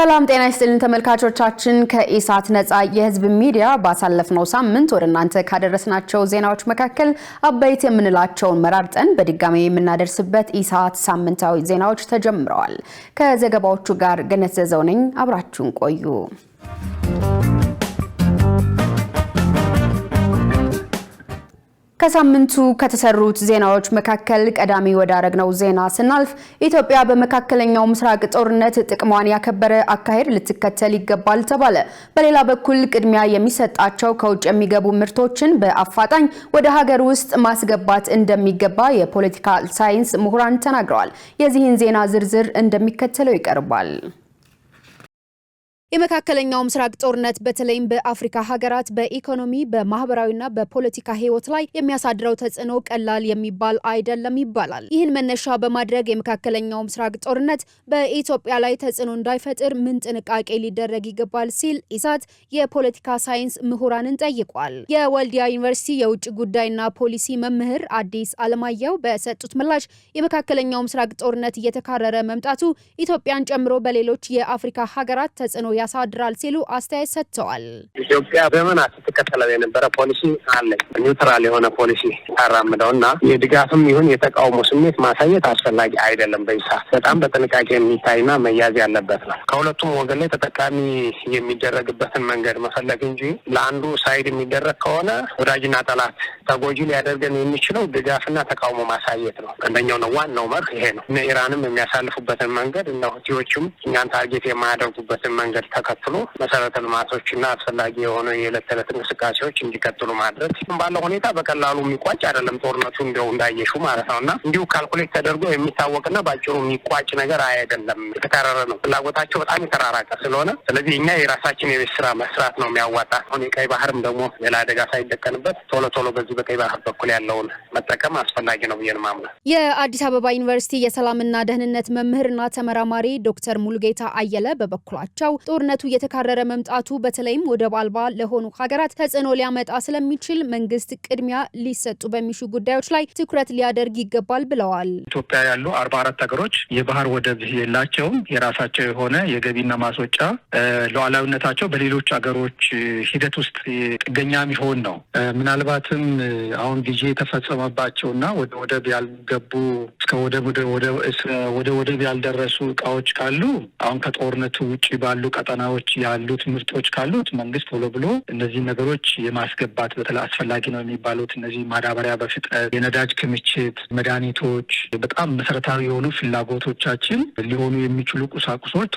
ሰላም ጤና ይስጥልን ተመልካቾቻችን ከኢሳት ነጻ የህዝብ ሚዲያ ባሳለፍነው ሳምንት ወደ እናንተ ካደረስናቸው ዜናዎች መካከል አበይት የምንላቸውን መራርጠን በድጋሚ የምናደርስበት ኢሳት ሳምንታዊ ዜናዎች ተጀምረዋል። ከዘገባዎቹ ጋር ገነት ዘዘው ነኝ። አብራችሁን ቆዩ። ከሳምንቱ ከተሰሩት ዜናዎች መካከል ቀዳሚ ወዳረግነው ዜና ስናልፍ ኢትዮጵያ በመካከለኛው ምስራቅ ጦርነት ጥቅሟን ያከበረ አካሄድ ልትከተል ይገባል ተባለ። በሌላ በኩል ቅድሚያ የሚሰጣቸው ከውጭ የሚገቡ ምርቶችን በአፋጣኝ ወደ ሀገር ውስጥ ማስገባት እንደሚገባ የፖለቲካል ሳይንስ ምሁራን ተናግረዋል። የዚህን ዜና ዝርዝር እንደሚከተለው ይቀርባል። የመካከለኛው ምስራቅ ጦርነት በተለይም በአፍሪካ ሀገራት በኢኮኖሚ በማህበራዊና በፖለቲካ ህይወት ላይ የሚያሳድረው ተጽዕኖ ቀላል የሚባል አይደለም ይባላል። ይህን መነሻ በማድረግ የመካከለኛው ምስራቅ ጦርነት በኢትዮጵያ ላይ ተጽዕኖ እንዳይፈጥር ምን ጥንቃቄ ሊደረግ ይገባል ሲል ኢሳት የፖለቲካ ሳይንስ ምሁራንን ጠይቋል። የወልዲያ ዩኒቨርሲቲ የውጭ ጉዳይና ፖሊሲ መምህር አዲስ አለማየሁ በሰጡት ምላሽ የመካከለኛው ምስራቅ ጦርነት እየተካረረ መምጣቱ ኢትዮጵያን ጨምሮ በሌሎች የአፍሪካ ሀገራት ተጽዕኖ ያሳድራል ሲሉ አስተያየት ሰጥተዋል። ኢትዮጵያ በመናት ተከተለው የነበረ ፖሊሲ አለ። ኒውትራል የሆነ ፖሊሲ ታራምደውና የድጋፍም ይሁን የተቃውሞ ስሜት ማሳየት አስፈላጊ አይደለም። በኢሳት በጣም በጥንቃቄ የሚታይና መያዝ ያለበት ነው። ከሁለቱም ወገን ላይ ተጠቃሚ የሚደረግበትን መንገድ መፈለግ እንጂ ለአንዱ ሳይድ የሚደረግ ከሆነ ወዳጅና ጠላት ተጎጂ ሊያደርገን የሚችለው ድጋፍና ተቃውሞ ማሳየት ነው። አንደኛው ነው፣ ዋናው መርህ ይሄ ነው። እነ ኢራንም የሚያሳልፉበትን መንገድ እነ ሁቲዎችም እኛን ታርጌት የማያደርጉበትን መንገድ ተከትሎ መሰረተ ልማቶችና አስፈላጊ የሆነ የዕለት ተዕለት እንቅስቃሴዎች እንዲቀጥሉ ማድረግ ባለው ሁኔታ በቀላሉ የሚቋጭ አይደለም። ጦርነቱ እንዲያው እንዳየሹ ማለት ነውና እንዲሁ ካልኩሌት ተደርጎ የሚታወቅና ባጭሩ የሚቋጭ ነገር አይደለም። የተካረረ ነው። ፍላጎታቸው በጣም የተራራቀ ስለሆነ ስለዚህ እኛ የራሳችን የቤት ስራ መስራት ነው የሚያዋጣ። አሁን የቀይ ባህርም ደግሞ ሌላ አደጋ ሳይደቀንበት ቶሎ በዚህ በቀይ ባህር በኩል ያለውን መጠቀም አስፈላጊ ነው ብዬ ነው የማምነው። የአዲስ አበባ ዩኒቨርሲቲ የሰላምና ደህንነት መምህርና ተመራማሪ ዶክተር ሙሉጌታ አየለ በበኩላቸው ጦርነቱ እየተካረረ መምጣቱ በተለይም ወደብ አልባ ለሆኑ ሀገራት ተጽዕኖ ሊያመጣ ስለሚችል መንግስት ቅድሚያ ሊሰጡ በሚሹ ጉዳዮች ላይ ትኩረት ሊያደርግ ይገባል ብለዋል። ኢትዮጵያ ያሉ 44 ሀገሮች የባህር ወደብ የላቸውም። የራሳቸው የሆነ የገቢና ማስወጫ ሉዓላዊነታቸው በሌሎች ሀገሮች ሂደት ውስጥ ጥገኛ የሚሆን ነው። ምናልባትም አሁን ጊዜ የተፈጸመባቸውና ወደ ወደብ ያልገቡ እስከ ወደብ ያልደረሱ እቃዎች ካሉ አሁን ከጦርነቱ ውጭ ባሉ ቀጠናዎች ያሉት ምርቶች ካሉት መንግስት ብሎ እነዚህ ነገሮች የማስገባት በተለይ አስፈላጊ ነው የሚባሉት እነዚህ ማዳበሪያ በፍጥነት፣ የነዳጅ ክምችት፣ መድኃኒቶች፣ በጣም መሰረታዊ የሆኑ ፍላጎቶቻችን ሊሆኑ የሚችሉ ቁሳቁሶች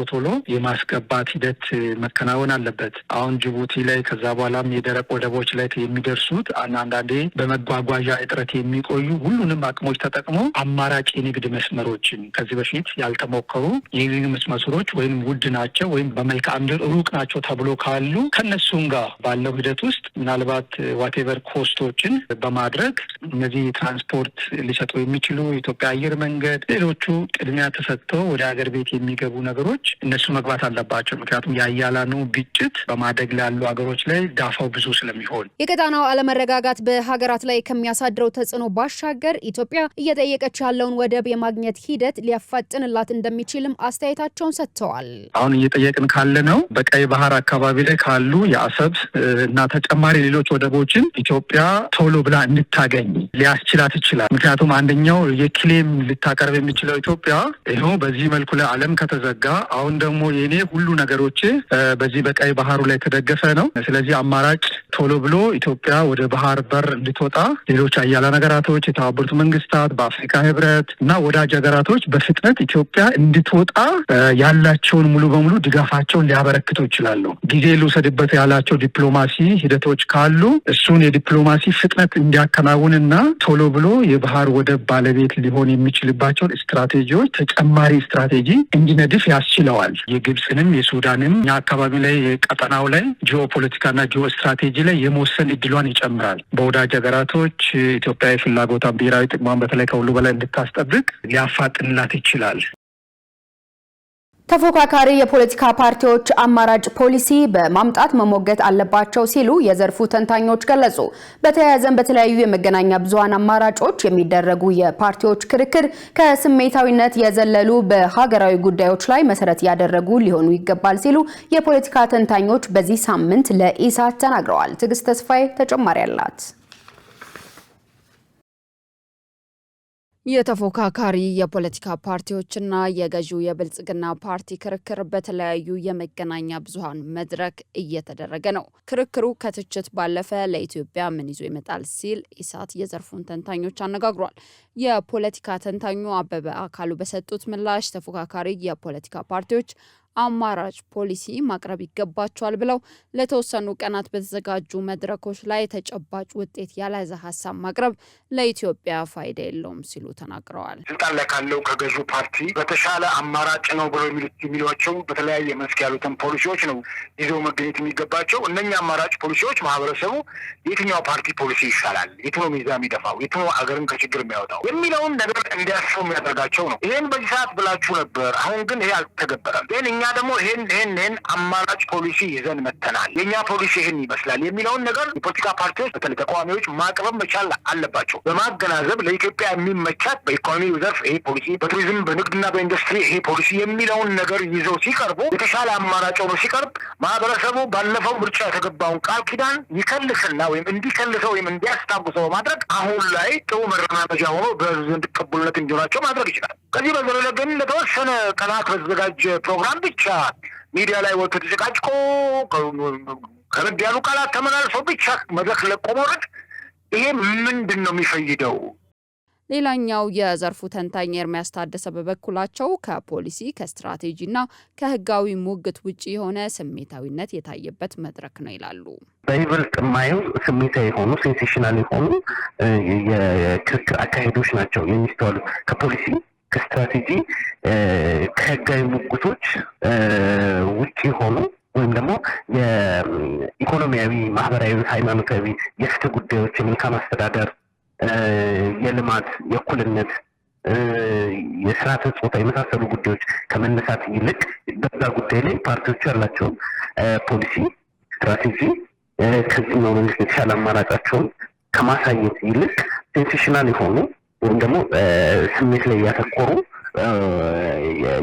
ቶሎ የማስገባት ሂደት መከናወን አለበት። አሁን ጅቡቲ ላይ ከዛ በኋላም የደረቅ ወደቦች ላይ የሚደርሱት አንዳንዴ በመጓጓዣ እጥረት የሚቆዩ ሁሉንም አቅሞች ተጠቅሞ አማራጭ የንግድ መስመሮችን ከዚህ በፊት ያልተሞከሩ የንግድ መስመሮች ወይም ውድ ናቸው ወይም በመልክዓ ምድር ሩቅ ናቸው ተብሎ ካሉ ከነሱም ጋር ባለው ሂደት ውስጥ ምናልባት ዋቴቨር ኮስቶችን በማድረግ እነዚህ ትራንስፖርት ሊሰጡ የሚችሉ የኢትዮጵያ አየር መንገድ፣ ሌሎቹ ቅድሚያ ተሰጥተው ወደ ሀገር ቤት የሚገቡ ነገሮች እነሱ መግባት አለባቸው። ምክንያቱም የአያላኑ ግጭት በማደግ ላሉ ሀገሮች ላይ ዳፋው ብዙ ስለሚሆን የቀጣናው አለመረጋጋት በሀገራት ላይ ከሚያሳድረው ተጽዕኖ ባሻገር ኢትዮጵያ እየጠየቀች ያለውን ወደብ የማግኘት ሂደት ሊያፋጥንላት እንደሚችልም አስተያየታቸውን ሰጥተዋል። አሁን እየጠየቅን ካለ ነው በቀይ ባህር አካባቢ ላይ ካሉ የአሰብ እና ተጨማሪ ሌሎች ወደቦችን ኢትዮጵያ ቶሎ ብላ እንድታገኝ ሊያስችላት ይችላል። ምክንያቱም አንደኛው የክሌም ልታቀርብ የሚችለው ኢትዮጵያ ይኸው በዚህ መልኩ ላይ ዓለም ከተዘጋ አሁን ደግሞ የኔ ሁሉ ነገሮች በዚህ በቀይ ባህሩ ላይ ተደገፈ ነው። ስለዚህ አማራጭ ቶሎ ብሎ ኢትዮጵያ ወደ ባህር በር እንድትወጣ ሌሎች አያሌ ሀገራቶች፣ የተባበሩት መንግስታት፣ በአፍሪካ ህብረት እና ወዳጅ ሀገራቶች በፍጥነት ኢትዮጵያ እንድትወጣ ያላቸውን ሙሉ በሙሉ ድጋፋቸውን ሊያበረክቱ ይችላሉ። ጊዜ ልውሰድበት ያላቸው ዲፕሎማሲ ሂደቶች ካሉ እሱን የዲፕሎማሲ ፍጥነት እንዲያከናውንና ቶሎ ብሎ የባህር ወደብ ባለቤት ሊሆን የሚችልባቸውን ስትራቴጂዎች ተጨማሪ ስትራቴጂ እንዲነድፍ ያስችለዋል። የግብፅንም የሱዳንም አካባቢ ላይ ቀጠናው ላይ ጂኦፖለቲካና ጂኦ ስትራቴጂ ላይ የመወሰን እድሏን ይጨምራል። በወዳጅ ሀገራቶች ኢትዮጵያ የፍላጎቷን ብሔራዊ ጥቅሟን በተለይ ከሁሉ በላይ እንድታስጠብቅ ሊያፋጥንላት ይችላል። ተፎካካሪ የፖለቲካ ፓርቲዎች አማራጭ ፖሊሲ በማምጣት መሞገት አለባቸው ሲሉ የዘርፉ ተንታኞች ገለጹ። በተያያዘም በተለያዩ የመገናኛ ብዙሃን አማራጮች የሚደረጉ የፓርቲዎች ክርክር ከስሜታዊነት የዘለሉ በሀገራዊ ጉዳዮች ላይ መሰረት ያደረጉ ሊሆኑ ይገባል ሲሉ የፖለቲካ ተንታኞች በዚህ ሳምንት ለኢሳት ተናግረዋል። ትዕግስት ተስፋዬ ተጨማሪ አላት። የተፎካካሪ የፖለቲካ ፓርቲዎችና የገዢው የብልጽግና ፓርቲ ክርክር በተለያዩ የመገናኛ ብዙሃን መድረክ እየተደረገ ነው። ክርክሩ ከትችት ባለፈ ለኢትዮጵያ ምን ይዞ ይመጣል ሲል ኢሳት የዘርፉን ተንታኞች አነጋግሯል። የፖለቲካ ተንታኙ አበበ አካሉ በሰጡት ምላሽ ተፎካካሪ የፖለቲካ ፓርቲዎች አማራጭ ፖሊሲ ማቅረብ ይገባቸዋል ብለው ለተወሰኑ ቀናት በተዘጋጁ መድረኮች ላይ ተጨባጭ ውጤት ያልያዘ ሀሳብ ማቅረብ ለኢትዮጵያ ፋይዳ የለውም ሲሉ ተናግረዋል። ስልጣን ላይ ካለው ከገዢው ፓርቲ በተሻለ አማራጭ ነው ብለው የሚሏቸው በተለያየ መስክ ያሉትን ፖሊሲዎች ነው ይዘው መገኘት የሚገባቸው። እነኛ አማራጭ ፖሊሲዎች ማህበረሰቡ የትኛው ፓርቲ ፖሊሲ ይሻላል፣ የትኛው ሚዛ የሚደፋው፣ የትኛው አገርን ከችግር የሚያወጣው የሚለውን ነገር እንዲያስቡ የሚያደርጋቸው ነው። ይሄን በዚህ ሰዓት ብላችሁ ነበር፣ አሁን ግን ይሄ አልተገበረም። እኛ ደግሞ ይሄን አማራጭ ፖሊሲ ይዘን መተናል፣ የኛ ፖሊሲ ይሄን ይመስላል የሚለውን ነገር የፖለቲካ ፓርቲዎች በተለይ ተቃዋሚዎች ማቅረብ መቻል አለባቸው። በማገናዘብ ለኢትዮጵያ የሚመቻት በኢኮኖሚው ዘርፍ ይሄ ፖሊሲ፣ በቱሪዝም በንግድና በኢንዱስትሪ ይሄ ፖሊሲ የሚለውን ነገር ይዘው ሲቀርቡ የተሻለ አማራጭ ሆኖ ሲቀርብ ማህበረሰቡ ባለፈው ምርጫ የተገባውን ቃል ኪዳን ይከልስና ወይም እንዲከልሰው ወይም እንዲያስታውሰው ማድረግ አሁን ላይ ጥሩ መረማመጃ ሆኖ በህዝብ ዘንድ ቅቡልነት እንዲሆናቸው ማድረግ ይችላል። ከዚህ በዘለለ ግን ለተወሰነ ቀናት በተዘጋጀ ፕሮግራም ብቻ ሚዲያ ላይ ወጥቶ ተጨቃጭቆ ከረድ ያሉ ቃላት ተመላልሶ ብቻ መድረክ ለቆ መውረድ ይሄ ምንድን ነው የሚፈይደው? ሌላኛው የዘርፉ ተንታኝ ኤርሚያስ ታደሰ በበኩላቸው ከፖሊሲ ከስትራቴጂና ከህጋዊ ሙግት ውጪ የሆነ ስሜታዊነት የታየበት መድረክ ነው ይላሉ። በይበልጥ የማየው ስሜታዊ የሆኑ ሴንሴሽናል የሆኑ የክርክር አካሄዶች ናቸው የሚስተዋሉት። ከፖሊሲ ከስትራቴጂ ከህጋዊ ሙግቶች ውጪ ሆኑ ወይም ደግሞ የኢኮኖሚያዊ፣ ማህበራዊ፣ ሃይማኖታዊ፣ የፍትህ ጉዳዮች፣ የመልካም አስተዳደር፣ የልማት፣ የእኩልነት፣ የስርዓተ ጾታ የመሳሰሉ ጉዳዮች ከመነሳት ይልቅ በዛ ጉዳይ ላይ ፓርቲዎቹ ያላቸውን ፖሊሲ ስትራቴጂ ከዚህኛው መንግስት የተሻለ አማራጫቸውን ከማሳየት ይልቅ ሴንሴሽናል የሆኑ ወይም ደግሞ ስሜት ላይ ያተኮሩ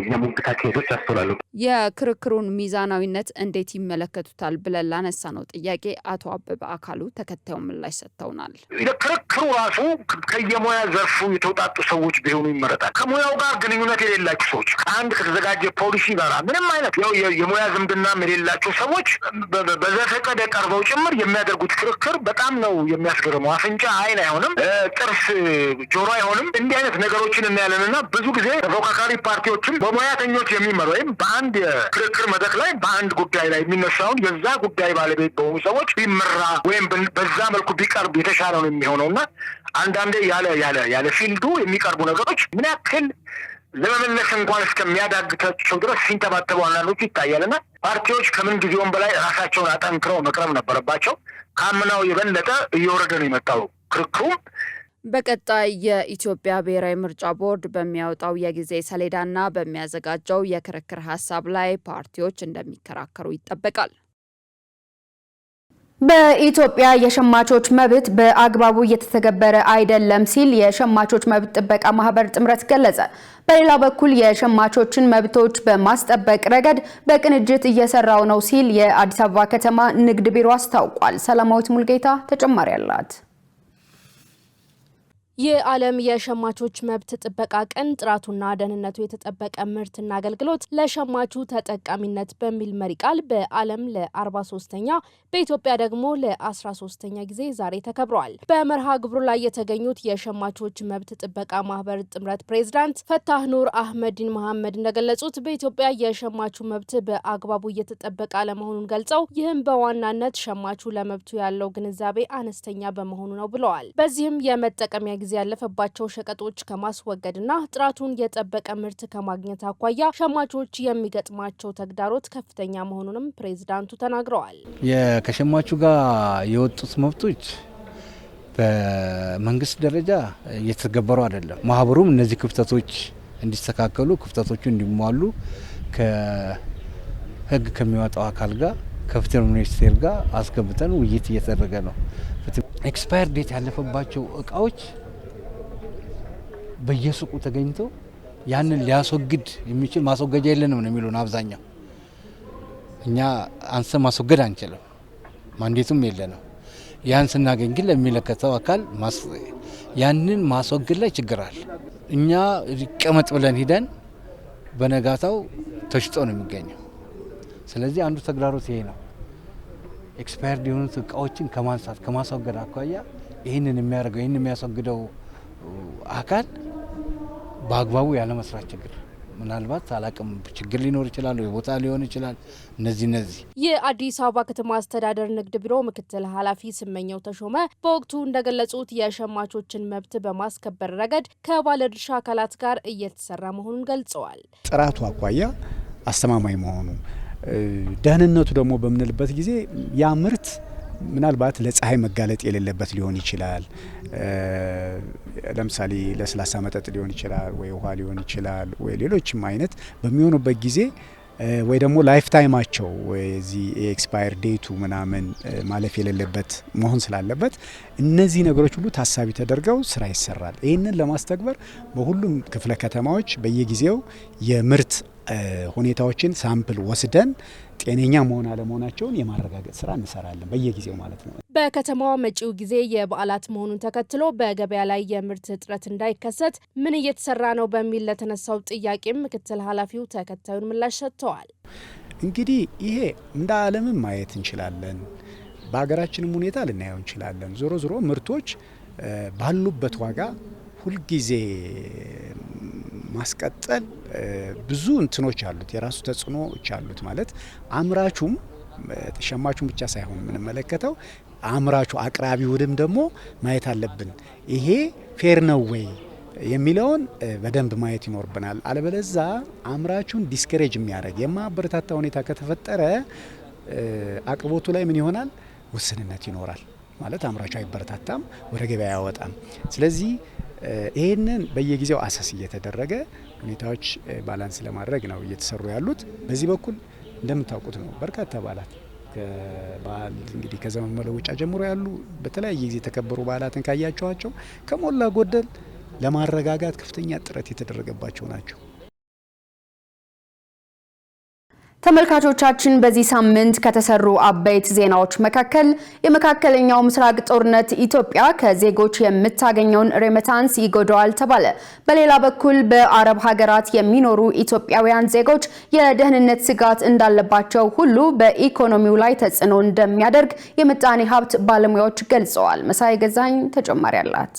የሙግት አካሄዶች ያስተውላሉ። የክርክሩን ሚዛናዊነት እንዴት ይመለከቱታል ብለን ላነሳ ነው ጥያቄ አቶ አበበ አካሉ ተከታዩን ምላሽ ሰጥተውናል። ክርክሩ ራሱ ከየሙያ ዘርፉ የተውጣጡ ሰዎች ቢሆኑ ይመረጣል። ከሙያው ጋር ግንኙነት የሌላቸው ሰዎች ከአንድ ከተዘጋጀ ፖሊሲ ጋር ምንም አይነት የሙያ ዝምድናም የሌላቸው ሰዎች በዘፈቀደ ቀርበው ጭምር የሚያደርጉት ክርክር በጣም ነው የሚያስገርመው። አፍንጫ አይን አይሆንም፣ ጥርስ ጆሮ አይሆንም። እንዲህ አይነት ነገሮችን እናያለንና ብዙ ጊዜ ተፎካካሪ ፓርቲዎችም በሙያተኞች የሚመሩ ወይም በአንድ የክርክር መድረክ ላይ በአንድ ጉዳይ ላይ የሚነሳውን የዛ ጉዳይ ባለቤት በሆኑ ሰዎች ቢመራ ወይም በዛ መልኩ ቢቀርብ የተሻለ ነው የሚሆነውና አንዳንዴ ያለ ፊልዱ የሚቀርቡ ነገሮች ምን ያክል ለመመለስ እንኳን እስከሚያዳግታቸው ድረስ ሲንተባተቡ አንዳንዶቹ ይታያልና ፓርቲዎች ከምን ጊዜውም በላይ ራሳቸውን አጠንክረው መቅረብ ነበረባቸው። ከአምናው የበለጠ እየወረደ ነው የመጣው ክርክሩም። በቀጣይ የኢትዮጵያ ብሔራዊ ምርጫ ቦርድ በሚያወጣው የጊዜ ሰሌዳና በሚያዘጋጀው የክርክር ሀሳብ ላይ ፓርቲዎች እንደሚከራከሩ ይጠበቃል። በኢትዮጵያ የሸማቾች መብት በአግባቡ እየተተገበረ አይደለም ሲል የሸማቾች መብት ጥበቃ ማህበር ጥምረት ገለጸ። በሌላ በኩል የሸማቾችን መብቶች በማስጠበቅ ረገድ በቅንጅት እየሰራው ነው ሲል የአዲስ አበባ ከተማ ንግድ ቢሮ አስታውቋል። ሰላማዊት ሙልጌታ ተጨማሪ አላት። የዓለም የሸማቾች መብት ጥበቃ ቀን ጥራቱና ደህንነቱ የተጠበቀ ምርትና አገልግሎት ለሸማቹ ተጠቃሚነት በሚል መሪ ቃል በዓለም ለ43ኛ በኢትዮጵያ ደግሞ ለ13ኛ ጊዜ ዛሬ ተከብረዋል። በመርሃ ግብሩ ላይ የተገኙት የሸማቾች መብት ጥበቃ ማህበር ጥምረት ፕሬዝዳንት ፈታህ ኑር አህመዲን መሐመድ እንደገለጹት በኢትዮጵያ የሸማቹ መብት በአግባቡ እየተጠበቀ አለመሆኑን ገልጸው ይህም በዋናነት ሸማቹ ለመብቱ ያለው ግንዛቤ አነስተኛ በመሆኑ ነው ብለዋል። በዚህም የመጠቀሚያ ጊዜ ያለፈባቸው ሸቀጦች ከማስወገድና ጥራቱን የጠበቀ ምርት ከማግኘት አኳያ ሸማቾች የሚገጥማቸው ተግዳሮት ከፍተኛ መሆኑንም ፕሬዝዳንቱ ተናግረዋል። ከሸማቹ ጋር የወጡት መብቶች በመንግስት ደረጃ እየተገበሩ አይደለም። ማህበሩም እነዚህ ክፍተቶች እንዲስተካከሉ፣ ክፍተቶቹ እንዲሟሉ ከህግ ከሚወጣው አካል ጋር ከፍትህ ሚኒስቴር ጋር አስገብተን ውይይት እየተደረገ ነው። ኤክስፓየር ዴት ያለፈባቸው እቃዎች በየሱቁ ተገኝተው ያንን ሊያስወግድ የሚችል ማስወገጃ የለንም ነው የሚሉን አብዛኛው። እኛ አንሰ ማስወገድ አንችልም፣ ማንዴቱም የለንም። ያን ስናገኝ ግን ለሚመለከተው አካል ያንን ማስወገድ ላይ ችግር አለ። እኛ ቀመጥ ብለን ሂደን በነጋታው ተሽጦ ነው የሚገኘው። ስለዚህ አንዱ ተግዳሮት ይሄ ነው። ኤክስፓየርድ የሆኑት እቃዎችን ከማንሳት ከማስወገድ አኳያ ይህንን የሚያደርገው ይህንን የሚያስወግደው አካል በአግባቡ ያለ መስራት ችግር ምናልባት አላቅም ችግር ሊኖር ይችላል፣ የቦታ ሊሆን ይችላል። እነዚህ የአዲስ አበባ ከተማ አስተዳደር ንግድ ቢሮ ምክትል ኃላፊ ስመኘው ተሾመ በወቅቱ እንደገለጹት የሸማቾችን መብት በማስከበር ረገድ ከባለድርሻ አካላት ጋር እየተሰራ መሆኑን ገልጸዋል። ጥራቱ አኳያ አስተማማኝ መሆኑ፣ ደህንነቱ ደግሞ በምንልበት ጊዜ ያ ምርት ምናልባት ለፀሐይ መጋለጥ የሌለበት ሊሆን ይችላል። ለምሳሌ ለስላሳ መጠጥ ሊሆን ይችላል፣ ወይ ውሃ ሊሆን ይችላል፣ ወይ ሌሎችም አይነት በሚሆኑበት ጊዜ ወይ ደግሞ ላይፍ ታይማቸው እዚህ ኤክስፓየር ዴቱ ምናምን ማለፍ የሌለበት መሆን ስላለበት እነዚህ ነገሮች ሁሉ ታሳቢ ተደርገው ስራ ይሰራል። ይህንን ለማስተግበር በሁሉም ክፍለ ከተማዎች በየጊዜው የምርት ሁኔታዎችን ሳምፕል ወስደን ጤነኛ መሆን አለመሆናቸውን የማረጋገጥ ስራ እንሰራለን በየጊዜው ማለት ነው። በከተማዋ መጪው ጊዜ የበዓላት መሆኑን ተከትሎ በገበያ ላይ የምርት እጥረት እንዳይከሰት ምን እየተሰራ ነው በሚል ለተነሳው ጥያቄም ምክትል ኃላፊው ተከታዩን ምላሽ ሰጥተዋል። እንግዲህ ይሄ እንደ ዓለምም ማየት እንችላለን፣ በሀገራችንም ሁኔታ ልናየው እንችላለን። ዞሮ ዞሮ ምርቶች ባሉበት ዋጋ ሁልጊዜ ማስቀጠል ብዙ እንትኖች አሉት፣ የራሱ ተጽዕኖዎች አሉት። ማለት አምራቹም ተሸማቹም ብቻ ሳይሆን የምንመለከተው አምራቹ አቅራቢውንም ደግሞ ማየት አለብን። ይሄ ፌር ነው ወይ የሚለውን በደንብ ማየት ይኖርብናል። አለበለዛ አምራቹን ዲስከሬጅ የሚያደርግ የማበረታታ ሁኔታ ከተፈጠረ አቅርቦቱ ላይ ምን ይሆናል? ውስንነት ይኖራል። ማለት አምራቹ አይበረታታም፣ ወደ ገበያ ያወጣም። ስለዚህ ይህንን በየጊዜው አሰስ እየተደረገ ሁኔታዎች ባላንስ ለማድረግ ነው እየተሰሩ ያሉት። በዚህ በኩል እንደምታውቁት ነው በርካታ በዓላት በዓል እንግዲህ ከዘመን መለወጫ ጀምሮ ያሉ በተለያየ ጊዜ የተከበሩ በዓላትን ካያቸዋቸው ከሞላ ጎደል ለማረጋጋት ከፍተኛ ጥረት የተደረገባቸው ናቸው። ተመልካቾቻችን በዚህ ሳምንት ከተሰሩ አበይት ዜናዎች መካከል የመካከለኛው ምስራቅ ጦርነት ኢትዮጵያ ከዜጎች የምታገኘውን ሬሚታንስ ይጎዳዋል ተባለ። በሌላ በኩል በአረብ ሀገራት የሚኖሩ ኢትዮጵያውያን ዜጎች የደህንነት ስጋት እንዳለባቸው ሁሉ በኢኮኖሚው ላይ ተጽዕኖ እንደሚያደርግ የምጣኔ ሀብት ባለሙያዎች ገልጸዋል። መሳይ ገዛኝ ተጨማሪ አላት።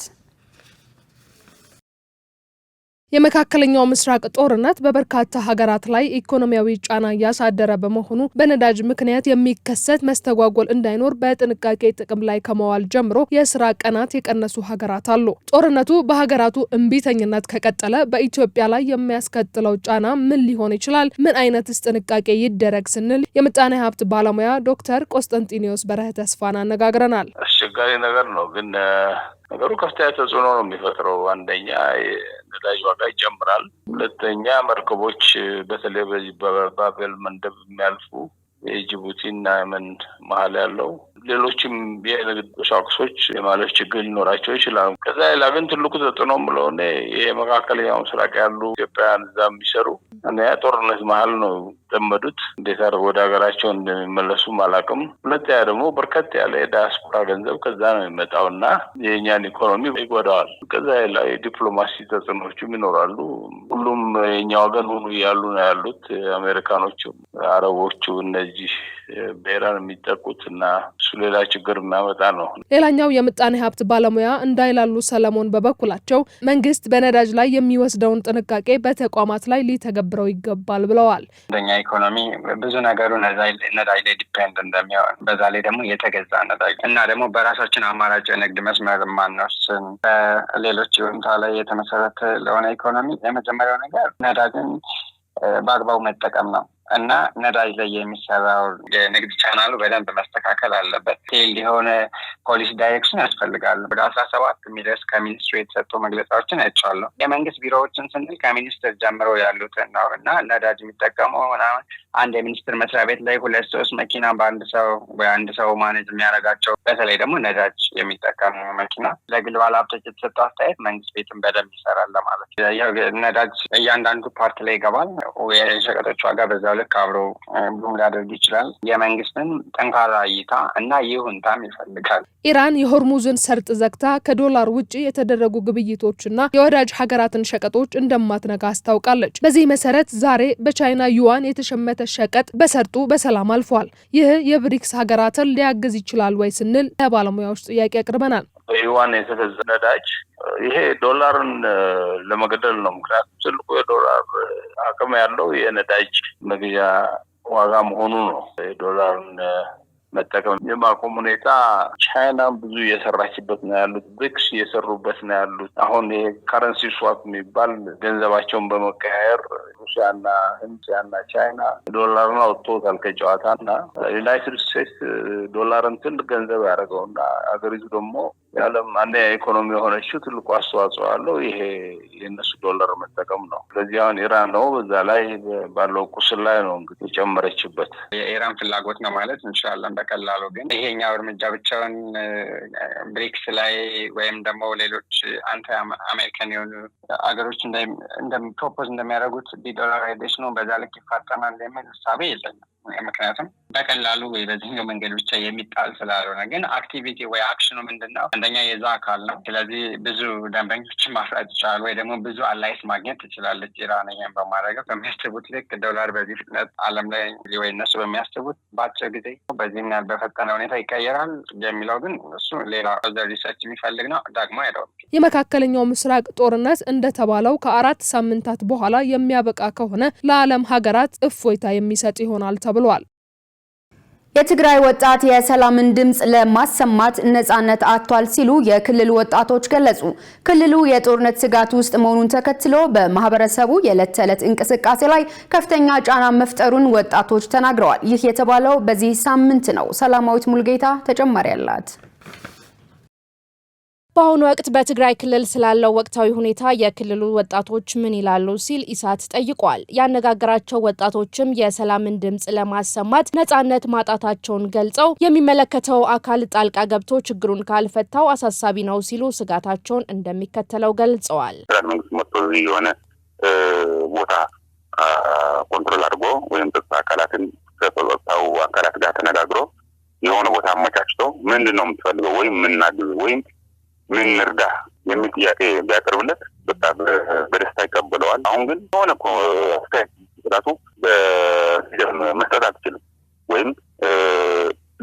የመካከለኛው ምስራቅ ጦርነት በበርካታ ሀገራት ላይ ኢኮኖሚያዊ ጫና እያሳደረ በመሆኑ በነዳጅ ምክንያት የሚከሰት መስተጓጎል እንዳይኖር በጥንቃቄ ጥቅም ላይ ከመዋል ጀምሮ የስራ ቀናት የቀነሱ ሀገራት አሉ። ጦርነቱ በሀገራቱ እምቢተኝነት ከቀጠለ በኢትዮጵያ ላይ የሚያስከትለው ጫና ምን ሊሆን ይችላል? ምን አይነትስ ጥንቃቄ ይደረግ ስንል የምጣኔ ሀብት ባለሙያ ዶክተር ቆስጠንጢኖስ በረሀ ተስፋን አነጋግረናል። አስቸጋሪ ነገር ነው፣ ግን ነገሩ ከፍተኛ ተጽዕኖ ነው የሚፈጥረው። አንደኛ ነዳጅ ዋጋ ይጨምራል። ሁለተኛ መርከቦች በተለይ በዚህ በባቤል መንደብ የሚያልፉ የጅቡቲና የመን መሀል ያለው ሌሎችም የንግድ ቁሳቁሶች የማለፍ ችግር ሊኖራቸው ይችላል። ከዛ ሌላ ግን ትልቁ ተጽዕኖ ብለሆነ የመካከለኛው ምስራቅ ያሉ ኢትዮጵያውያን እዛ የሚሰሩ ጦርነት መሀል ነው የተጠመዱት። እንዴት አድርገው ወደ ሀገራቸው እንደሚመለሱ አላውቅም። ሁለተኛ ደግሞ በርከት ያለ የዳያስፖራ ገንዘብ ከዛ ነው የሚመጣው እና የእኛን ኢኮኖሚ ይጎዳዋል። ከዛ ሌላ የዲፕሎማሲ ተጽዕኖችም ይኖራሉ። ሁሉም የእኛ ወገን ሆኑ እያሉ ነው ያሉት። አሜሪካኖቹ፣ አረቦቹ እነዚህ በኢራን የሚጠቁት እና እሱ ሌላ ችግር የሚያመጣ ነው። ሌላኛው የምጣኔ ሀብት ባለሙያ እንዳይላሉ ሰለሞን በበኩላቸው መንግስት በነዳጅ ላይ የሚወስደውን ጥንቃቄ በተቋማት ላይ ሊተገብረው ይገባል ብለዋል። እንደኛ ኢኮኖሚ ብዙ ነገሩ ነዳጅ ላይ ዲፔንድ እንደሚሆን፣ በዛ ላይ ደግሞ የተገዛ ነዳጅ እና ደግሞ በራሳችን አማራጭ የንግድ መስመር ማንወስን በሌሎች ሁኔታ ላይ የተመሰረተ ለሆነ ኢኮኖሚ የመጀመሪያው ነገር ነዳጅን በአግባቡ መጠቀም ነው። እና ነዳጅ ላይ የሚሰራው የንግድ ቻናሉ በደንብ መስተካከል አለበት። ቴል የሆነ ፖሊሲ ዳይሬክሽን ያስፈልጋል። ወደ 17 የሚደርስ ከሚኒስትሩ የተሰጡ መግለጫዎችን አይቻለሁ። የመንግስት ቢሮዎችን ስንል ከሚኒስትር ጀምሮ ያሉትን ነው እና ነዳጅ የሚጠቀመው ምናምን አንድ የሚኒስትር መስሪያ ቤት ላይ 2-3 መኪና በአንድ ሰው ወይ አንድ ሰው ማኔጅ የሚያደርጋቸው በተለይ ደግሞ ነዳጅ የሚጠቀሙ መኪና ለግል ባለሀብቶች የተሰጠው አስተያየት መንግስት ቤትን በደንብ ይሰራል ለማለት ነው። ነዳጅ እያንዳንዱ ፓርት ላይ ይገባል። የሸቀጦች ዋጋ በዛው ልክ አብሮ ቡም ሊያደርግ ይችላል። የመንግስትን ጠንካራ እይታ እና ይሁንታም ይፈልጋል። ኢራን የሆርሙዝን ሰርጥ ዘግታ ከዶላር ውጪ የተደረጉ ግብይቶችና የወዳጅ ሀገራትን ሸቀጦች እንደማትነካ አስታውቃለች። በዚህ መሰረት ዛሬ በቻይና ዩዋን የተሸመተ ሸቀጥ በሰርጡ በሰላም አልፏል። ይህ የብሪክስ ሀገራትን ሊያግዝ ይችላል ወይ ስንል ለባለሙያዎች ጥያቄ አቅርበናል። በዩዋን የተገዛ ነዳጅ ይሄ ዶላርን ለመገደል ነው። ምክንያቱም ትልቁ የዶላር አቅም ያለው የነዳጅ መግዣ ዋጋ መሆኑ ነው። የዶላርን መጠቀም የማቆም ሁኔታ ቻይና ብዙ እየሰራችበት ነው ያሉት፣ ብሪክስ እየሰሩበት ነው ያሉት። አሁን የከረንሲ ስዋፕ የሚባል ገንዘባቸውን በመቀያየር ሩሲያና ህንድና ቻይና ዶላርን አውጥተውታል ከጨዋታና ዩናይትድ ስቴትስ ዶላርን ትልቅ ገንዘብ ያደረገውና አገሪቱ ደግሞ የዓለም አንደኛ ኢኮኖሚ የሆነችው ትልቁ አስተዋጽኦ ያለው ይሄ የእነሱ ዶላር መጠቀም ነው። ስለዚህ አሁን ኢራን ነው በዛ ላይ ባለው ቁስል ላይ ነው እንግዲህ የጨመረችበት። የኢራን ፍላጎት ነው ማለት እንችላለን በቀላሉ። ግን ይሄኛው እርምጃ ብቻውን ብሪክስ ላይ ወይም ደግሞ ሌሎች አንተ አሜሪካን የሆኑ አገሮች ፕሮፖዝ እንደሚያደርጉት ዲዶላራይዜሽኑ በዛ ልክ ይፋጠናል የሚል እሳቤ የለኝም። ምክንያቱም በቀላሉ ወይ በዚህኛው መንገድ ብቻ የሚጣል ስላልሆነ። ግን አክቲቪቲ ወይ አክሽኑ ምንድነው? አንደኛ የዛ አካል ነው። ስለዚህ ብዙ ደንበኞችን ማፍራት ይችላል ወይ ደግሞ ብዙ አላይስ ማግኘት ትችላለች ኢራን። ይሄን በማድረግ በሚያስቡት ልክ ዶላር በዚህ ፍጥነት ዓለም ላይ ወይ እነሱ በሚያስቡት በአጭር ጊዜ በዚህም ያህል በፈጠነ ሁኔታ ይቀየራል የሚለው ግን እሱ ሌላ ሪሰርች የሚፈልግ ነው። ደግሞ አይደለም። የመካከለኛው ምስራቅ ጦርነት እንደተባለው ከ4 ሳምንታት በኋላ የሚያበቃ ከሆነ ለዓለም ሀገራት እፎይታ የሚሰጥ ይሆናል ተብሏል። የትግራይ ወጣት የሰላምን ድምጽ ለማሰማት ነጻነት አጥቷል ሲሉ የክልሉ ወጣቶች ገለጹ። ክልሉ የጦርነት ስጋት ውስጥ መሆኑን ተከትሎ በማህበረሰቡ የዕለት ተዕለት እንቅስቃሴ ላይ ከፍተኛ ጫና መፍጠሩን ወጣቶች ተናግረዋል። ይህ የተባለው በዚህ ሳምንት ነው። ሰላማዊት ሙልጌታ ተጨማሪ አላት። በአሁኑ ወቅት በትግራይ ክልል ስላለው ወቅታዊ ሁኔታ የክልሉ ወጣቶች ምን ይላሉ ሲል ኢሳት ጠይቋል። ያነጋገራቸው ወጣቶችም የሰላምን ድምጽ ለማሰማት ነጻነት ማጣታቸውን ገልጸው የሚመለከተው አካል ጣልቃ ገብቶ ችግሩን ካልፈታው አሳሳቢ ነው ሲሉ ስጋታቸውን እንደሚከተለው ገልጸዋል። መንግስት መጥቶ የሆነ ቦታ ኮንትሮል አድርጎ ወይም አካላትን ከጸጥታው አካላት ጋር ተነጋግሮ የሆነ ቦታ አመቻችቶ ምንድነው የምትፈልገው ወይም ምን እናግዝ ወይም ምን እንርዳ የሚል ጥያቄ ቢያቀርብለት በጣም በደስታ ይቀበለዋል። አሁን ግን ሆነ እኮ ራሱ መስጠት አትችልም ወይም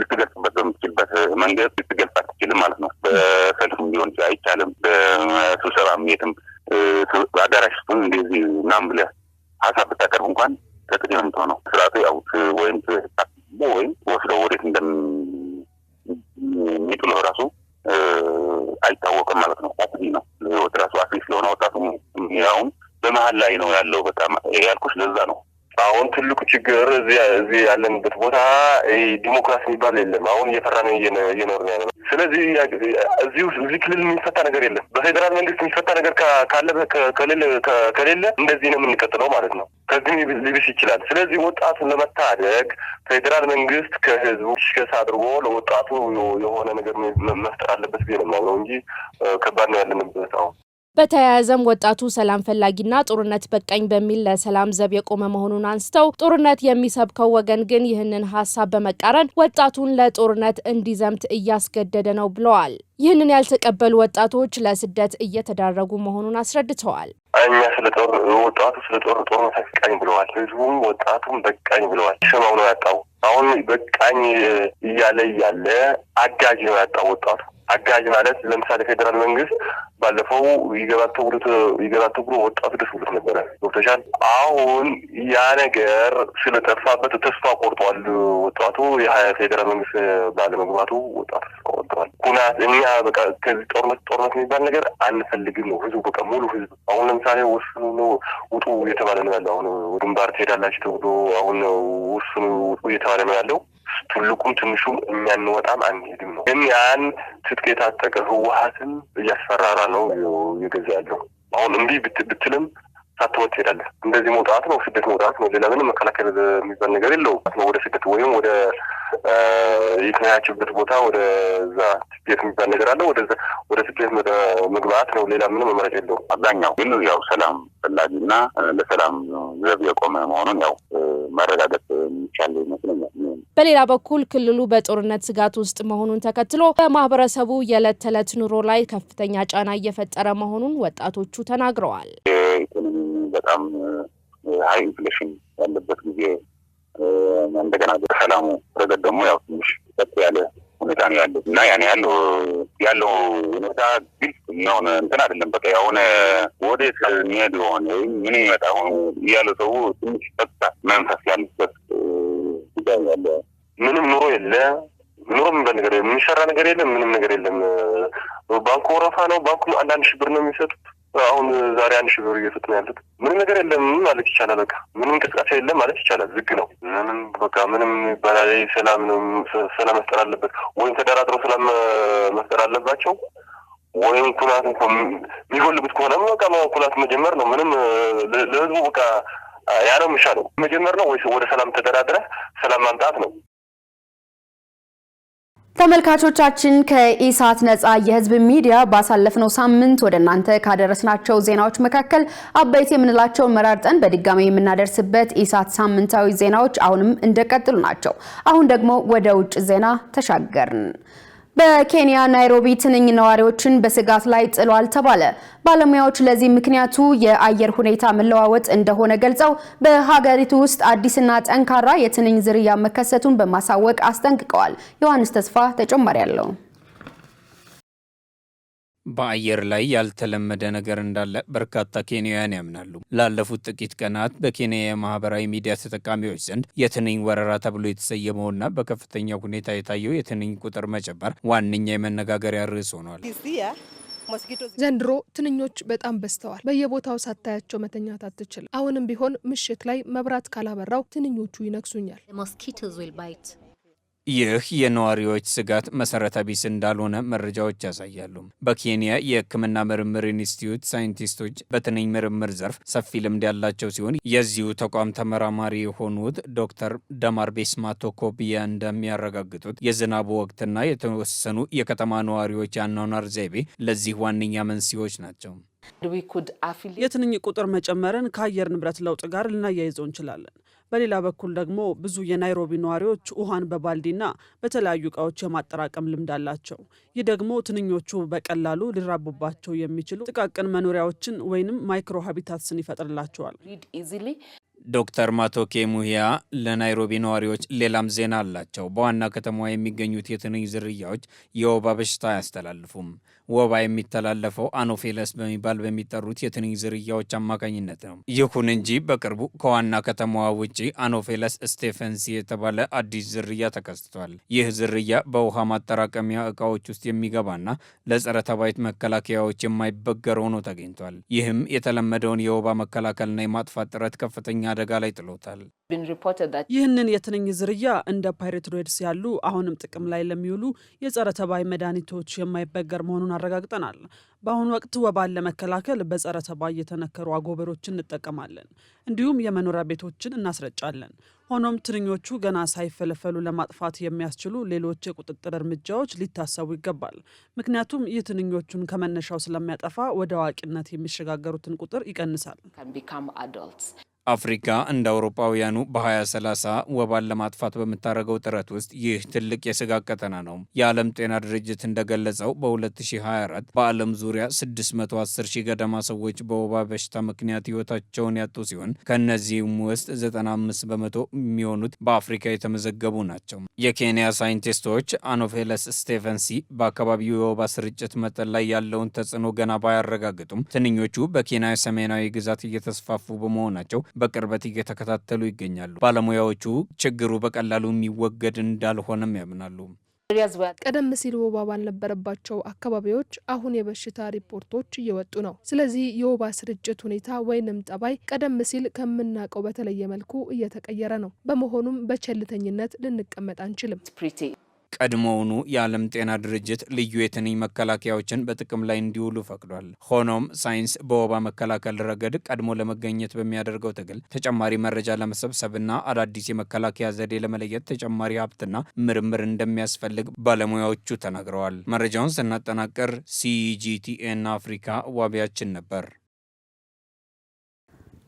ልትገልጽበት በምትችልበት መንገድ ልትገልጽ አትችልም ማለት ነው። በሰልፍም ሊሆን አይቻልም። በስብሰባም የትም በአዳራሽ ውስጥ እንደዚህ ምናምን ብለህ ሀሳብ ብታቀርብ እንኳን ተጥቂት ነው የምትሆነው። ስርዓቱ ያው ወይም ወስደው ወዴት እንደሚጥለው ራሱ አይታወቅም ማለት ነው። አጥቢ ነው ወጣቱ አፍሪካ ስለሆነ ወጣቱ ያው በመሃል ላይ ነው ያለው። በጣም ያልኩሽ ለዛ ነው። አሁን ትልቁ ችግር እዚህ ያለንበት ቦታ ዲሞክራሲ የሚባል የለም። አሁን እየፈራን እየኖርን ያለ። ስለዚህ እዚህ ክልል የሚፈታ ነገር የለም። በፌዴራል መንግስት የሚፈታ ነገር ከሌለ እንደዚህ ነው የምንቀጥለው ማለት ነው። ከዚህ ሊብስ ይችላል። ስለዚህ ወጣቱን ለመታደግ ፌዴራል መንግስት ከህዝቡ ሽከሳ አድርጎ ለወጣቱ የሆነ ነገር መፍጠር አለበት ብዬ ነው እንጂ ከባድ ነው ያለንበት አሁን። በተያያዘም ወጣቱ ሰላም ፈላጊና ጦርነት በቃኝ በሚል ለሰላም ዘብ የቆመ መሆኑን አንስተው ጦርነት የሚሰብከው ወገን ግን ይህንን ሀሳብ በመቃረን ወጣቱን ለጦርነት እንዲዘምት እያስገደደ ነው ብለዋል። ይህንን ያልተቀበሉ ወጣቶች ለስደት እየተዳረጉ መሆኑን አስረድተዋል። እኛ ወጣቱ ስለ ጦርነት በቃኝ ብለዋል። ህዝቡም ወጣቱም በቃኝ ብለዋል። ሰማው ነው ያጣው። አሁን በቃኝ እያለ አጋዥ ነው ያጣው ወጣቱ። አጋዥ ማለት ለምሳሌ ፌደራል መንግስት ባለፈው ይገባል ተብሎ ወጣቱ ደስ ብሎት ነበረ። ዶክተር አሁን ያ ነገር ስለጠፋበት ተስፋ ቆርጧል ወጣቱ። የፌደራል መንግስት ባለመግባቱ ወጣቱ ተስፋ ቆርጧል። ኩናት እኛ በቃ ከዚህ ጦርነት የሚባል ነገር አንፈልግም ነው ህዝቡ። በቃ ሙሉ ህዝብ አሁን ለምሳሌ ወስኑ ነው ውጡ እየተባለ ነው ያለው። አሁን ወደ ግንባር ትሄዳላችሁ ተብሎ አሁን ወስኑ ውጡ እየተባለ ነው ያለው። ትልቁም ትንሹም እኛ እንወጣም አንሄድም ነው። ግን ያን ትጥቅ የታጠቀ ህወሓትን እያስፈራራ ነው እየገዛ ያለው። አሁን እምቢ ብትልም ሳትወጥ ትሄዳለህ። እንደዚህ መውጣት ነው፣ ስደት መውጣት ነው። ሌላ ምንም መከላከል የሚባል ነገር የለውም። ወደ ስደት ወይም ወደ የትኛያችሁበት ቦታ ወደ እዛ ስደት የሚባል ነገር አለ። ወደ ስደት መግባት ነው። ሌላ ምንም አማራጭ የለውም። አብዛኛው ግን ያው ሰላም ፈላጊና ለሰላም ዘብ የቆመ መሆኑን ያው ማረጋገጥ የሚቻል ይመስለኛል። በሌላ በኩል ክልሉ በጦርነት ስጋት ውስጥ መሆኑን ተከትሎ በማህበረሰቡ የዕለት ተዕለት ኑሮ ላይ ከፍተኛ ጫና እየፈጠረ መሆኑን ወጣቶቹ ተናግረዋል። ኢኮኖሚ በጣም ሃይ ኢንፍሌሽን ያለበት ጊዜ እንደገና በሰላሙ ረገድ ደግሞ ያው ትንሽ ከፍ ያለ ሁኔታ ነው ያለው እና ያለው ሁኔታ ግልጽ ነው እንትን አይደለም። በቃ የሆነ ወዴት የሚሄድ የሆነ ምን ይመጣ ያለ ሰው ትንሽ ፈጣ መንፈስ ያለበት ጉዳይ ያለ ምንም ኑሮ የለ ኑሮም በነገር የሚሰራ ነገር የለም። ምንም ነገር የለም። ባንኩ ወረፋ ነው። ባንኩ አንዳንድ ሺህ ብር ነው የሚሰጡት። አሁን ዛሬ 1 ሺህ ብር እየሰጡ ነው ያሉት። ምንም ነገር የለም ማለት ይቻላል። በቃ ምንም እንቅስቃሴ የለም ማለት ይቻላል። ዝግ ነው። ምንም በቃ ምንም ይባላል። ሰላም ነው። ሰላም መፍጠር አለበት ወይም ተደራድረው ሰላም መፍጠር አለባቸው ወይም ኩናት የሚጎልበት ከሆነ በቃ ኩናት መጀመር ነው። ምንም ለህዝቡ በቃ ያ ነው የሚሻለው። መጀመር ነው ወይስ ወደ ሰላም ተደራድረህ ሰላም ማምጣት ነው? ተመልካቾቻችን ከኢሳት ነጻ የህዝብ ሚዲያ ባሳለፍነው ሳምንት ወደ እናንተ ካደረስናቸው ዜናዎች መካከል አበይት የምንላቸውን መራርጠን በድጋሚ የምናደርስበት ኢሳት ሳምንታዊ ዜናዎች አሁንም እንደቀጥሉ ናቸው። አሁን ደግሞ ወደ ውጭ ዜና ተሻገርን። በኬንያ ናይሮቢ ትንኝ ነዋሪዎችን በስጋት ላይ ጥሏል ተባለ። ባለሙያዎች ለዚህ ምክንያቱ የአየር ሁኔታ መለዋወጥ እንደሆነ ገልጸው በሀገሪቱ ውስጥ አዲስና ጠንካራ የትንኝ ዝርያ መከሰቱን በማሳወቅ አስጠንቅቀዋል። ዮሐንስ ተስፋ ተጨማሪ አለው። በአየር ላይ ያልተለመደ ነገር እንዳለ በርካታ ኬንያውያን ያምናሉ። ላለፉት ጥቂት ቀናት በኬንያ የማህበራዊ ሚዲያ ተጠቃሚዎች ዘንድ የትንኝ ወረራ ተብሎ የተሰየመውና በከፍተኛ ሁኔታ የታየው የትንኝ ቁጥር መጨመር ዋነኛ የመነጋገሪያ ርዕስ ሆኗል። ዘንድሮ ትንኞች በጣም በዝተዋል። በየቦታው ሳታያቸው መተኛት አትችልም። አሁንም ቢሆን ምሽት ላይ መብራት ካላበራው ትንኞቹ ይነክሱኛል። ይህ የነዋሪዎች ስጋት መሰረተ ቢስ እንዳልሆነ መረጃዎች ያሳያሉ። በኬንያ የሕክምና ምርምር ኢንስቲትዩት ሳይንቲስቶች በትንኝ ምርምር ዘርፍ ሰፊ ልምድ ያላቸው ሲሆን የዚሁ ተቋም ተመራማሪ የሆኑት ዶክተር ደማር ቤስማቶ ኮቢያ እንደሚያረጋግጡት የዝናቡ ወቅትና የተወሰኑ የከተማ ነዋሪዎች የአኗኗር ዘይቤ ለዚህ ዋነኛ መንስኤዎች ናቸው። የትንኝ ቁጥር መጨመርን ከአየር ንብረት ለውጥ ጋር ልናያይዘው እንችላለን። በሌላ በኩል ደግሞ ብዙ የናይሮቢ ነዋሪዎች ውሃን በባልዲና በተለያዩ እቃዎች የማጠራቀም ልምድ አላቸው። ይህ ደግሞ ትንኞቹ በቀላሉ ሊራቡባቸው የሚችሉ ጥቃቅን መኖሪያዎችን ወይንም ማይክሮ ሃቢታትስን ይፈጥርላቸዋል። ዶክተር ማቶኬ ሙሂያ ለናይሮቢ ነዋሪዎች ሌላም ዜና አላቸው። በዋና ከተማዋ የሚገኙት የትንኝ ዝርያዎች የወባ በሽታ አያስተላልፉም። ወባ የሚተላለፈው አኖፌለስ በሚጠሩት የትንኝ ዝርያዎች አማካኝነት ነው። ይሁን እንጂ በቅርቡ ከዋና ከተማዋ ውጪ አኖፌለስ ስቴፈንሲ የተባለ አዲስ ዝርያ ተከስቷል። ይህ ዝርያ በውሃ ማጠራቀሚያ እቃዎች ውስጥ የሚገባና ለጸረ ተባይት መከላከያዎች የማይበገር ሆኖ ተገኝቷል። ይህም የተለመደውን የወባ መከላከልና የማጥፋት ጥረት ከፍተኛ አደጋ ላይ ጥሎታል። ይህንን የትንኝ ዝርያ እንደ ፓይሬትሮይድስ ያሉ አሁንም ጥቅም ላይ ለሚውሉ የጸረ ተባይ መድኃኒቶች የማይበገር መሆኑን አረጋግጠናል። በአሁኑ ወቅት ወባን ለመከላከል በጸረ ተባይ የተነከሩ አጎበሮችን እንጠቀማለን። እንዲሁም የመኖሪያ ቤቶችን እናስረጫለን። ሆኖም ትንኞቹ ገና ሳይፈለፈሉ ለማጥፋት የሚያስችሉ ሌሎች የቁጥጥር እርምጃዎች ሊታሰቡ ይገባል። ምክንያቱም ይህ ትንኞቹን ከመነሻው ስለሚያጠፋ ወደ አዋቂነት የሚሸጋገሩትን ቁጥር ይቀንሳል። አፍሪካ እንደ አውሮፓውያኑ በ2030 ወባን ለማጥፋት በምታደርገው ጥረት ውስጥ ይህ ትልቅ የስጋት ቀጠና ነው። የዓለም ጤና ድርጅት እንደገለጸው በ2024 በዓለም ዙሪያ 610 ሺህ ገደማ ሰዎች በወባ በሽታ ምክንያት ሕይወታቸውን ያጡ ሲሆን ከእነዚህም ውስጥ 95 በመቶ የሚሆኑት በአፍሪካ የተመዘገቡ ናቸው። የኬንያ ሳይንቲስቶች አኖፌለስ ስቴቨንሲ በአካባቢው የወባ ስርጭት መጠን ላይ ያለውን ተጽዕኖ ገና ባያረጋግጡም ትንኞቹ በኬንያ ሰሜናዊ ግዛት እየተስፋፉ በመሆናቸው በቅርበት እየተከታተሉ ይገኛሉ። ባለሙያዎቹ ችግሩ በቀላሉ የሚወገድ እንዳልሆነም ያምናሉ። ቀደም ሲል ወባ ባልነበረባቸው አካባቢዎች አሁን የበሽታ ሪፖርቶች እየወጡ ነው። ስለዚህ የወባ ስርጭት ሁኔታ ወይንም ጠባይ ቀደም ሲል ከምናውቀው በተለየ መልኩ እየተቀየረ ነው። በመሆኑም በቸልተኝነት ልንቀመጥ አንችልም። ቀድሞውኑ የዓለም ጤና ድርጅት ልዩ የትንኝ መከላከያዎችን በጥቅም ላይ እንዲውሉ ፈቅዷል። ሆኖም ሳይንስ በወባ መከላከል ረገድ ቀድሞ ለመገኘት በሚያደርገው ትግል ተጨማሪ መረጃ ለመሰብሰብና አዳዲስ የመከላከያ ዘዴ ለመለየት ተጨማሪ ሀብትና ምርምር እንደሚያስፈልግ ባለሙያዎቹ ተናግረዋል። መረጃውን ስናጠናቅር CGTN አፍሪካ ዋቢያችን ነበር።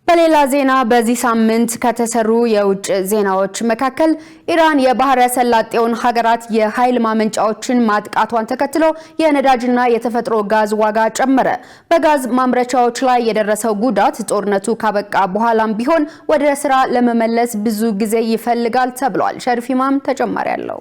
በሌላ ዜና በዚህ ሳምንት ከተሰሩ የውጭ ዜናዎች መካከል ኢራን የባህረ ሰላጤውን ሀገራት የኃይል ማመንጫዎችን ማጥቃቷን ተከትሎ የነዳጅና የተፈጥሮ ጋዝ ዋጋ ጨመረ። በጋዝ ማምረቻዎች ላይ የደረሰው ጉዳት ጦርነቱ ካበቃ በኋላም ቢሆን ወደ ስራ ለመመለስ ብዙ ጊዜ ይፈልጋል ተብሏል። ሸሪፍ ኢማም ተጨማሪ አለው።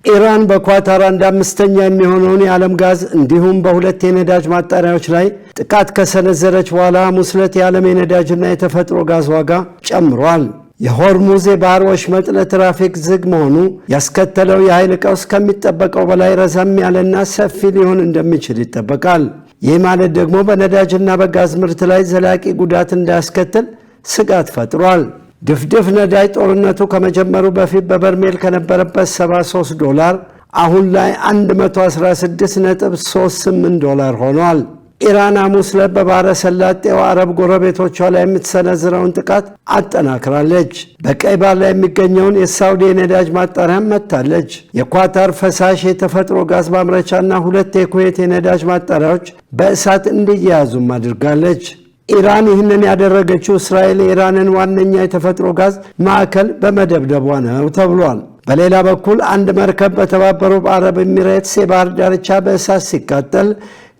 ኢራን በኳታር 1/5 የሚሆነውን የዓለም ጋዝ እንዲሁም በሁለት የነዳጅ ማጣሪያዎች ላይ ጥቃት ከሰነዘረች በኋላ ሐሙስ ዕለት የዓለም የነዳጅና የተፈጥሮ ጋዝ ዋጋ ጨምሯል። የሆርሙዝ የባህር ወሽመጥ ለትራፊክ ዝግ መሆኑ ያስከተለው የኃይል ቀውስ ከሚጠበቀው በላይ ረዘም ያለና ሰፊ ሊሆን እንደሚችል ይጠበቃል። ይህ ማለት ደግሞ በነዳጅና በጋዝ ምርት ላይ ዘላቂ ጉዳት እንዳያስከትል ስጋት ፈጥሯል። ድፍድፍ ነዳጅ ጦርነቱ ከመጀመሩ በፊት በበርሜል ከነበረበት $73 አሁን ላይ $116.38 ሆኗል። ኢራን ሐሙስ ዕለት በባህረ ሰላጤው አረብ ጎረቤቶቿ ላይ የምትሰነዝረውን ጥቃት አጠናክራለች። በቀይ ባህር ላይ የሚገኘውን የሳውዲ የነዳጅ ማጣሪያም መታለች። የኳታር ፈሳሽ የተፈጥሮ ጋዝ ማምረቻና ሁለት የኩዌት የነዳጅ ማጣሪያዎች በእሳት እንዲያያዙም አድርጋለች። ኢራን ይህንን ያደረገችው እስራኤል የኢራንን ዋነኛ የተፈጥሮ ጋዝ ማዕከል በመደብደቧ ነው ተብሏል። በሌላ በኩል አንድ መርከብ በተባበሩት አረብ ኤሚሬትስ የባህር ዳርቻ በእሳት ሲቃጠል፣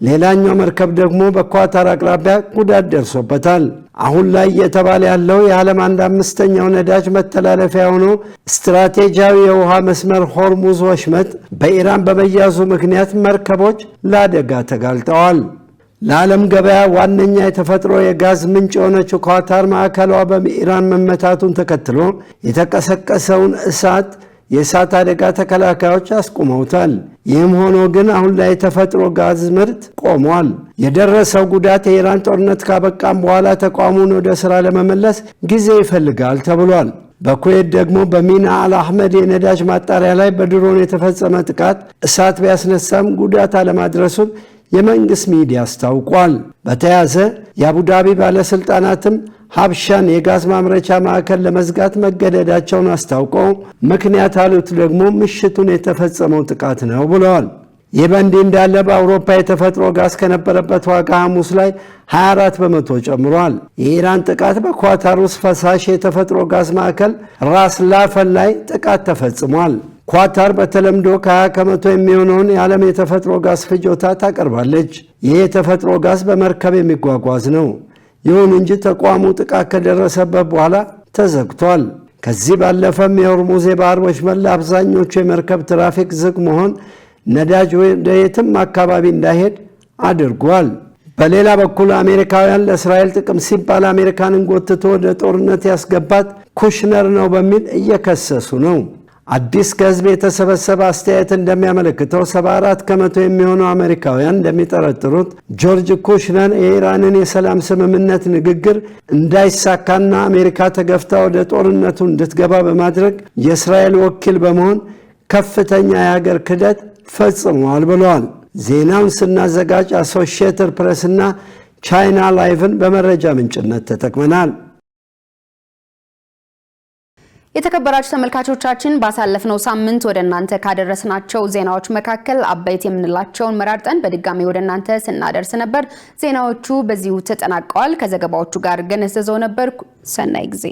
ሌላኛው መርከብ ደግሞ በኳታር አቅራቢያ ጉዳት ደርሶበታል። አሁን ላይ እየተባለ ያለው የዓለም 1/5ኛው ነዳጅ መተላለፊያ ሆኖ ስትራቴጂያዊ የውሃ መስመር ሆርሙዝ ወሽመጥ በኢራን በመያዙ ምክንያት መርከቦች ለአደጋ ተጋልጠዋል። ለዓለም ገበያ ዋነኛ የተፈጥሮ የጋዝ ምንጭ የሆነችው ኳታር ማዕከሏ በኢራን መመታቱን ተከትሎ የተቀሰቀሰውን የእሳት አደጋ ተከላካዮች አስቁመውታል። ይህም ሆኖ ግን አሁን ላይ የተፈጥሮ ጋዝ ምርት ቆሟል። የደረሰው ጉዳት የኢራን ጦርነት ካበቃም በኋላ ተቋሙን ወደ ሥራ ለመመለስ ጊዜ ይፈልጋል ተብሏል። በኩዌት ደግሞ በሚና አልአህመድ የነዳጅ ማጣሪያ ላይ በድሮን የተፈጸመ ጥቃት እሳት ቢያስነሳም ጉዳት አለማድረሱን የመንግስት ሚዲያ አስታውቋል። በተያያዘ የአቡዳቢ ባለስልጣናትም ሀብሻን የጋዝ ማምረቻ ማዕከል ለመዝጋት መገደዳቸውን አስታውቀው ምክንያት አሉት ደግሞ ምሽቱን የተፈጸመው ጥቃት ነው ብለዋል። ይህ በእንዲህ እንዳለ በአውሮፓ የተፈጥሮ ጋዝ ከነበረበት ዋጋ ሐሙስ ላይ 24 በመቶ ጨምሯል። የኢራን ጥቃት በኳታር ውስጥ ፈሳሽ የተፈጥሮ ጋዝ ማዕከል ራስ ላፈን ላይ ጥቃት ተፈጽሟል። ኳታር በተለምዶ ከ20 ከመቶ የሚሆነውን የዓለም የተፈጥሮ ጋዝ ፍጆታ ታቀርባለች። ይህ የተፈጥሮ ጋዝ በመርከብ የሚጓጓዝ ነው። ይሁን እንጂ ተቋሙ ጥቃት ከደረሰበት በኋላ ተዘግቷል። ከዚህ ባለፈም የሆርሙዝ የባህር ወሽመጥ ለአብዛኞቹ የመርከብ ትራፊክ ዝግ መሆን ነዳጅ ወደ የትም አካባቢ እንዳይሄድ አድርጓል። በሌላ በኩል አሜሪካውያን ለእስራኤል ጥቅም ሲባል አሜሪካንን ጎትቶ ወደ ጦርነት ያስገባት ኩሽነር ነው በሚል እየከሰሱ ነው። አዲስ ከህዝብ የተሰበሰበ አስተያየት እንደሚያመለክተው 74 ከመቶ የሚሆኑ አሜሪካውያን እንደሚጠረጥሩት ጆርጅ ኩሽነር የኢራንን የሰላም ስምምነት ንግግር እንዳይሳካና አሜሪካ ተገፍታ ወደ ጦርነቱ እንድትገባ በማድረግ የእስራኤል ወኪል በመሆን ከፍተኛ የሀገር ክህደት ፈጽመዋል ብለዋል። ዜናውን ስናዘጋጅ አሶሺየትድ ፕሬስና ቻይና ላይቭን በመረጃ ምንጭነት ተጠቅመናል። የተከበራችሁ ተመልካቾቻችን ባሳለፍነው ሳምንት ወደ እናንተ ካደረስናቸው ዜናዎች መካከል አበይት የምንላቸውን መራርጠን በድጋሚ ወደ እናንተ ስናደርስ ነበር። ዜናዎቹ በዚሁ ተጠናቀዋል። ከዘገባዎቹ ጋር ገነዘዘው ነበርኩ። ሰናይ ጊዜ